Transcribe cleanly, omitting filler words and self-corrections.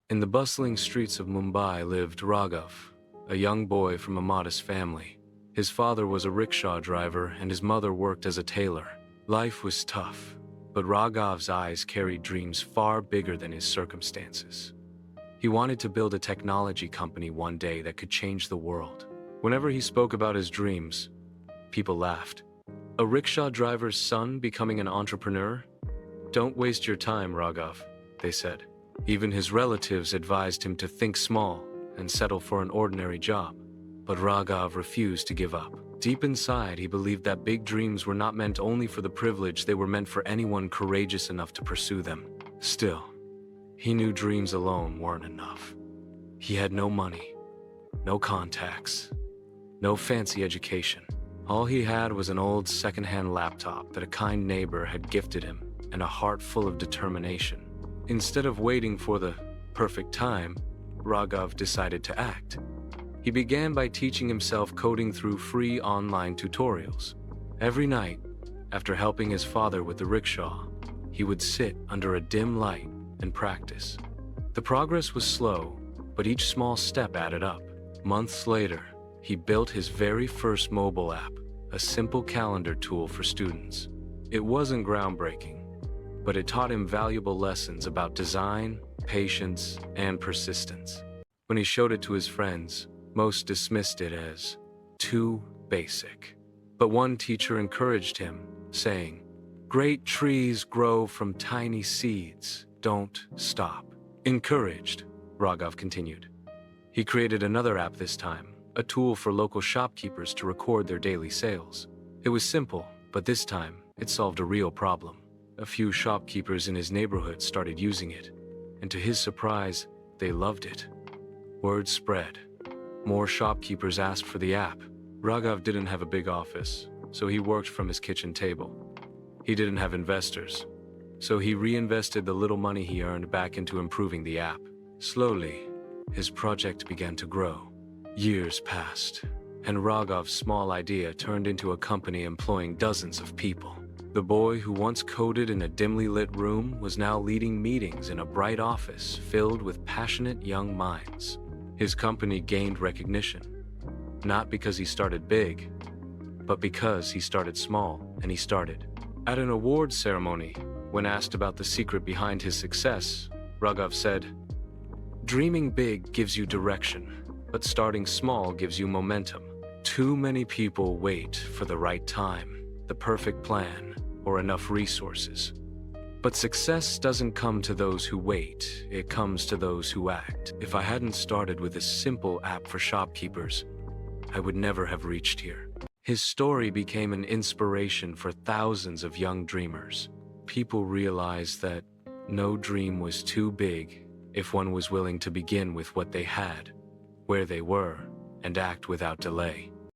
In the bustling streets of Mumbai lived Raghav, a young boy from a modest family. His father was a rickshaw driver and his mother worked as a tailor. Life was tough, but Raghav's eyes carried dreams far bigger than his circumstances. He wanted to build a technology company one day that could change the world. Whenever he spoke about his dreams, people laughed. A rickshaw driver's son becoming an entrepreneur? Don't waste your time, Raghav, they said. Even his relatives advised him to think small and settle for an ordinary job. But Raghav refused to give up. Deep inside, he believed that big dreams were not meant only for the privileged, they were meant for anyone courageous enough to pursue them. Still, he knew dreams alone weren't enough. He had no money, no contacts, no fancy education. All he had was an old second-hand laptop that a kind neighbor had gifted him and a heart full of determination. Instead of waiting for the perfect time, Raghav decided to act. He began by teaching himself coding through free online tutorials. Every night, after helping his father with the rickshaw, he would sit under a dim light and practice. The progress was slow, but each small step added up. Months later, he built his very first mobile app, a simple calendar tool for students. It wasn't groundbreaking, but it taught him valuable lessons about design, patience, and persistence. When he showed it to his friends, most dismissed it as too basic. But one teacher encouraged him, saying, "Great trees grow from tiny seeds. Don't stop." Encouraged, Raghav continued. He created another app this time, a tool for local shopkeepers to record their daily sales. It was simple, but this time, it solved a real problem. A few shopkeepers in his neighborhood started using it, and to his surprise, they loved it. Word spread. More shopkeepers asked for the app. Raghav didn't have a big office, so he worked from his kitchen table. He didn't have investors, so he reinvested the little money he earned back into improving the app. Slowly, his project began to grow. Years passed, and Raghav's small idea turned into a company employing dozens of people. The boy who once coded in a dimly lit room was now leading meetings in a bright office filled with passionate young minds. His company gained recognition, not because he started big, but because he started small, and he started. At an awards ceremony, when asked about the secret behind his success, Raghav said, "Dreaming big gives you direction, but starting small gives you momentum. Too many people wait for the right time, the perfect plan, or enough resources. But success doesn't come to those who wait, it comes to those who act. If I hadn't started with a simple app for shopkeepers, I would never have reached here." His story became an inspiration for thousands of young dreamers. People realized that no dream was too big if one was willing to begin with what they had, where they were, and act without delay.